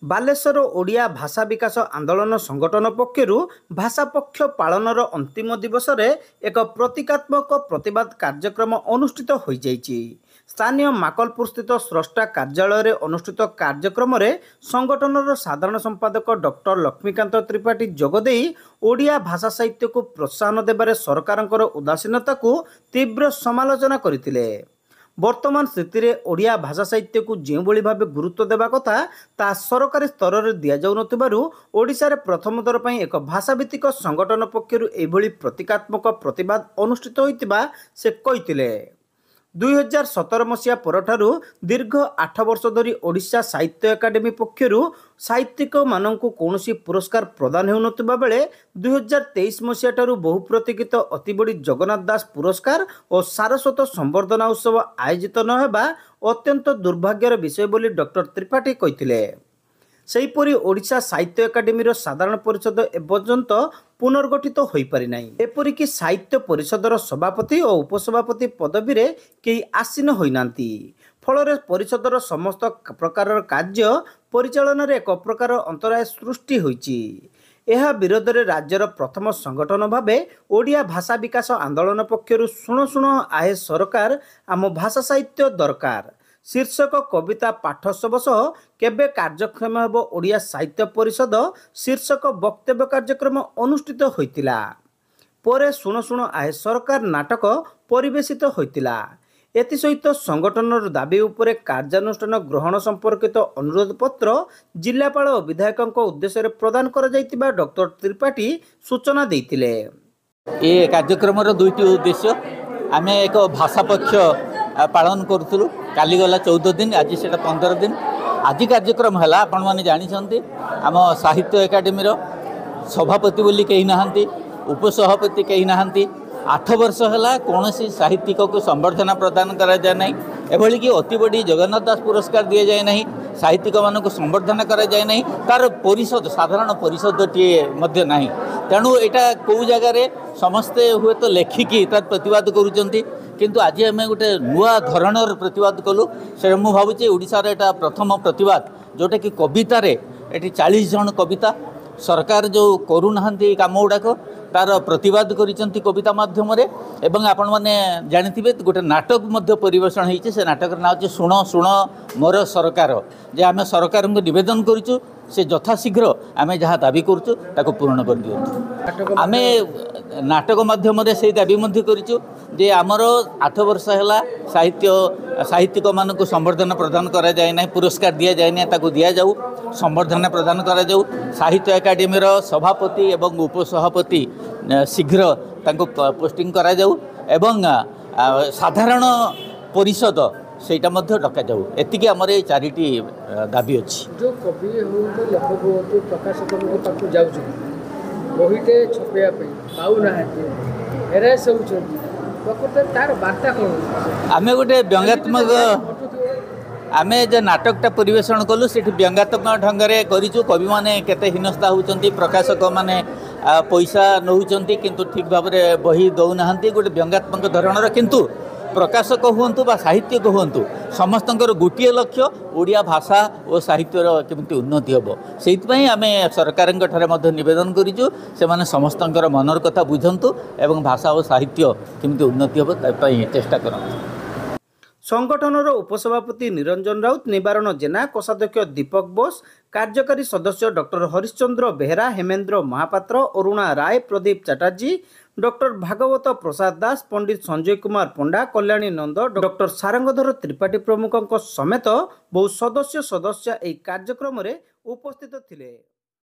ବାଲେଶ୍ୱର ଓଡ଼ିଆ ଭାଷା ବିକାଶ ଆନ୍ଦୋଳନ ସଂଗଠନ ପକ୍ଷରୁ ଭାଷା ପକ୍ଷ ପାଳନର ଅନ୍ତିମ ଦିବସରେ ଏକ ପ୍ରତୀକାତ୍ମକ ପ୍ରତିବାଦ କାର୍ଯ୍ୟକ୍ରମ ଅନୁଷ୍ଠିତ ହୋଇଯାଇଛି। ସ୍ଥାନୀୟ ମାକଲପୁରସ୍ଥିତ ସ୍ରଷ୍ଟା କାର୍ଯ୍ୟାଳୟରେ ଅନୁଷ୍ଠିତ କାର୍ଯ୍ୟକ୍ରମରେ ସଂଗଠନର ସାଧାରଣ ସମ୍ପାଦକ ଡକ୍ଟର ଲକ୍ଷ୍ମୀକାନ୍ତ ତ୍ରିପାଠୀ ଯୋଗଦେଇ ଓଡ଼ିଆ ଭାଷା ସାହିତ୍ୟକୁ ପ୍ରୋତ୍ସାହନ ଦେବାରେ ସରକାରଙ୍କର ଉଦାସୀନତାକୁ ତୀବ୍ର ସମାଲୋଚନା କରିଥିଲେ। ବର୍ତ୍ତମାନ ସ୍ଥିତିରେ ଓଡ଼ିଆ ଭାଷା ସାହିତ୍ୟକୁ ଯେଉଁଭଳି ଭାବେ ଗୁରୁତ୍ୱ ଦେବା କଥା ତାହା ସରକାରୀ ସ୍ତରରେ ଦିଆଯାଉନଥିବାରୁ ଓଡ଼ିଶାରେ ପ୍ରଥମ ଥର ପାଇଁ ଏକ ଭାଷାଭିତ୍ତିକ ସଂଗଠନ ପକ୍ଷରୁ ଏଭଳି ପ୍ରତୀକାତ୍ମକ ପ୍ରତିବାଦ ଅନୁଷ୍ଠିତ ହୋଇଥିବା ସେ କହିଥିଲେ। 2017 ମସିହା ପରଠାରୁ ଦୀର୍ଘ 8 ବର୍ଷ ଧରି ଓଡ଼ିଶା ସାହିତ୍ୟ ଏକାଡେମୀ ପକ୍ଷରୁ ସାହିତ୍ୟିକମାନଙ୍କୁ କୌଣସି ପୁରସ୍କାର ପ୍ରଦାନ ହେଉନଥିବା ବେଳେ 2023 ମସିହା ଠାରୁ ବହୁ ପ୍ରତୀକ୍ଷିତ ଅତିବଡ଼ି ଜଗନ୍ନାଥ ଦାସ ପୁରସ୍କାର ଓ ସାରସ୍ୱତ ସମ୍ବର୍ଦ୍ଧନା ଉତ୍ସବ ଆୟୋଜିତ ନ ହେବା ଅତ୍ୟନ୍ତ ଦୁର୍ଭାଗ୍ୟର ବିଷୟ ବୋଲି ଡକ୍ଟର ତ୍ରିପାଠୀ କହିଥିଲେ। ସେହିପରି ଓଡ଼ିଶା ସାହିତ୍ୟ ଏକାଡେମୀର ସାଧାରଣ ପରିଷଦ ଏପର୍ଯ୍ୟନ୍ତ ପୁନର୍ଗଠିତ ହୋଇପାରିନାହିଁ। ଏପରିକି ସାହିତ୍ୟ ପରିଷଦର ସଭାପତି ଓ ଉପସଭାପତି ପଦବୀରେ କେହି ଆସୀନ ହୋଇନାହାନ୍ତି। ଫଳରେ ପରିଷଦର ସମସ୍ତ ପ୍ରକାରର କାର୍ଯ୍ୟ ପରିଚାଳନାରେ ଏକ ପ୍ରକାର ଅନ୍ତରାୟ ସୃଷ୍ଟି ହୋଇଛି। ଏହା ବିରୋଧରେ ରାଜ୍ୟର ପ୍ରଥମ ସଂଗଠନ ଭାବେ ଓଡ଼ିଆ ଭାଷା ବିକାଶ ଆନ୍ଦୋଳନ ପକ୍ଷରୁ ଶୁଣ ଶୁଣ ଆହେ ସରକାର ଆମ ଭାଷା ସାହିତ୍ୟ ଦରକାର ଶୀର୍ଷକ କବିତା ପାଠ ସହ କେବେ କାର୍ଯ୍ୟକ୍ଷମ ହେବ ଓଡ଼ିଆ ସାହିତ୍ୟ ପରିଷଦ ଶୀର୍ଷକ ବକ୍ତବ୍ୟ କାର୍ଯ୍ୟକ୍ରମ ଅନୁଷ୍ଠିତ ହୋଇଥିଲା। ପରେ ଶୁଣ ଶୁଣ ଆହେ ସରକାର ନାଟକ ପରିବେଶିତ ହୋଇଥିଲା। ଏଥିସହିତ ସଂଗଠନର ଦାବି ଉପରେ କାର୍ଯ୍ୟାନୁଷ୍ଠାନ ଗ୍ରହଣ ସମ୍ପର୍କିତ ଅନୁରୋଧ ପତ୍ର ଜିଲ୍ଲାପାଳ ଓ ବିଧାୟକଙ୍କ ଉଦ୍ଦେଶ୍ୟରେ ପ୍ରଦାନ କରାଯାଇଥିବା ଡକ୍ଟର ତ୍ରିପାଠୀ ସୂଚନା ଦେଇଥିଲେ। ଏ କାର୍ଯ୍ୟକ୍ରମର ଦୁଇଟି ଉଦ୍ଦେଶ୍ୟ ଆମେ ଏକ ଭାଷା ପକ୍ଷ ପାଳନ କରୁଥିଲୁ। କାଲି ଗଲା 14 ଦିନ, ଆଜି ସେଟା 15 ଦିନ। ଆଜି କାର୍ଯ୍ୟକ୍ରମ ହେଲା ଆପଣମାନେ ଜାଣିଛନ୍ତି ଆମ ସାହିତ୍ୟ ଏକାଡେମୀର ସଭାପତି ବୋଲି କେହି ନାହାନ୍ତି, ଉପସଭାପତି କେହି ନାହାନ୍ତି। 8 ବର୍ଷ ହେଲା କୌଣସି ସାହିତ୍ୟିକକୁ ସମ୍ବର୍ଦ୍ଧନା ପ୍ରଦାନ କରାଯାଏ ନାହିଁ। ଏଭଳିକି ଅତିବଡ଼ି ଜଗନ୍ନାଥ ଦାସ ପୁରସ୍କାର ଦିଆଯାଏ ନାହିଁ, ସାହିତ୍ୟିକମାନଙ୍କୁ ସମ୍ବର୍ଦ୍ଧନା କରାଯାଏ ନାହିଁ। ତାର ପରିଷଦ ସାଧାରଣ ପରିଷଦଟିଏ ମଧ୍ୟ ନାହିଁ। ତେଣୁ ଏଇଟା କେଉଁ ଜାଗାରେ ସମସ୍ତେ ହୁଏତ ଲେଖିକି ତାର ପ୍ରତିବାଦ କରୁଛନ୍ତି, କିନ୍ତୁ ଆଜି ଆମେ ଗୋଟେ ନୂଆ ଧରଣର ପ୍ରତିବାଦ କଲୁ। ସେଟା ମୁଁ ଭାବୁଛି ଓଡ଼ିଶାର ଏଇଟା ପ୍ରଥମ ପ୍ରତିବାଦ ଯେଉଁଟାକି କବିତାରେ ଏଠି 40 ଜଣ କବିତା ସରକାର ଯେଉଁ କରୁନାହାନ୍ତି ଏ କାମ ଗୁଡ଼ାକ ତାର ପ୍ରତିବାଦ କରିଛନ୍ତି କବିତା ମାଧ୍ୟମରେ। ଏବଂ ଆପଣମାନେ ଜାଣିଥିବେ ଗୋଟେ ନାଟକ ମଧ୍ୟ ପରିବେଷଣ ହୋଇଛି। ସେ ନାଟକର ନାଁ ହେଉଛି ଶୁଣ ଶୁଣ ମୋର ସରକାର। ଯେ ଆମେ ସରକାରଙ୍କୁ ନିବେଦନ କରୁଛୁ ସେ ଯଥାଶୀଘ୍ର ଆମେ ଯାହା ଦାବି କରୁଛୁ ତାକୁ ପୂରଣ କରିଦିଅନ୍ତୁ। ଆମେ ନାଟକ ମାଧ୍ୟମରେ ସେଇ ଦାବି ମଧ୍ୟ କରିଛୁ ଯେ ଆମର 8 ବର୍ଷ ହେଲା ସାହିତ୍ୟିକମାନଙ୍କୁ ସମ୍ବର୍ଦ୍ଧନା ପ୍ରଦାନ କରାଯାଏ ନାହିଁ, ପୁରସ୍କାର ଦିଆଯାଏ ନାହିଁ, ତାକୁ ଦିଆଯାଉ, ସମ୍ବର୍ଦ୍ଧନା ପ୍ରଦାନ କରାଯାଉ। ସାହିତ୍ୟ ଏକାଡେମୀର ସଭାପତି ଏବଂ ଉପସଭାପତି ଶୀଘ୍ର ତାଙ୍କୁ ପୋଷ୍ଟିଂ କରାଯାଉ ଏବଂ ସାଧାରଣ ପରିଷଦ ସେଇଟା ମଧ୍ୟ ଡକାଯାଉ। ଏତିକି ଆମର ଏଇ 4ଟି ଦାବି ଅଛି। ଯେଉଁ କବି ହୁଅନ୍ତୁ, ଲେଖକ ହୁଅନ୍ତୁ, ପ୍ରକାଶକଙ୍କ ପାଖକୁ ଯାଉଛନ୍ତି ବହିଟେ ଛପେଇବା ପାଇଁ ପାଉନାହାନ୍ତି, ହେରାସ ହେଉଛନ୍ତି, ପ୍ରକୃତରେ ତାର ବାର୍ତ୍ତା କ'ଣ? ଆମେ ଗୋଟେ ବ୍ୟଙ୍ଗାତ୍ମକ ଆମେ ଯେ ନାଟକଟା ପରିବେଷଣ କଲୁ ସେଠି ବ୍ୟଙ୍ଗାତ୍ମକ ଢଙ୍ଗରେ କରିଛୁ। କବିମାନେ କେତେ ହୀନସ୍ତା ହେଉଛନ୍ତି, ପ୍ରକାଶକମାନେ ପଇସା ନେଉଛନ୍ତି କିନ୍ତୁ ଠିକ୍ ଭାବରେ ବହି ଦେଉନାହାନ୍ତି, ଗୋଟେ ବ୍ୟଙ୍ଗାତ୍ମକ ଧରଣର। କିନ୍ତୁ ପ୍ରକାଶକ ହୁଅନ୍ତୁ ବା ସାହିତ୍ୟିକ ହୁଅନ୍ତୁ ସମସ୍ତଙ୍କର ଗୋଟିଏ ଲକ୍ଷ୍ୟ ଓଡ଼ିଆ ଭାଷା ଓ ସାହିତ୍ୟର କେମିତି ଉନ୍ନତି ହେବ। ସେଇଥିପାଇଁ ଆମେ ସରକାରଙ୍କ ଠାରେ ମଧ୍ୟ ନିବେଦନ କରିଛୁ ସେମାନେ ସମସ୍ତଙ୍କର ମନର କଥା ବୁଝନ୍ତୁ ଏବଂ ଭାଷା ଓ ସାହିତ୍ୟ କେମିତି ଉନ୍ନତି ହେବ ତା ପାଇଁ ଚେଷ୍ଟା କରନ୍ତୁ। ସଂଗଠନର ଉପସଭାପତି ନିରଞ୍ଜନ ରାଉତ, ନିବାରଣ ଜେନା, କୋଷାଧ୍ୟକ୍ଷ ଦୀପକ ବୋଷ, କାର୍ଯ୍ୟକାରୀ ସଦସ୍ୟ ଡକ୍ଟର ହରିଶ୍ଚନ୍ଦ୍ର ବେହେରା, ହେମେନ୍ଦ୍ର ମହାପାତ୍ର, ଅରୁଣା ରାୟ, ପ୍ରଦୀପ ଚାଟାର୍ଜୀ, ଡକ୍ଟର ଭାଗବତ ପ୍ରସାଦ ଦାସ, ପଣ୍ଡିତ ସଞ୍ଜୟ କୁମାର ପଣ୍ଡା, କଲ୍ୟାଣୀ ନନ୍ଦ, ଡକ୍ଟର ସାରଙ୍ଗଧର ତ୍ରିପାଠୀ ପ୍ରମୁଖଙ୍କ ସମେତ ବହୁ ସଦସ୍ୟ ଏହି କାର୍ଯ୍ୟକ୍ରମରେ ଉପସ୍ଥିତ ଥିଲେ।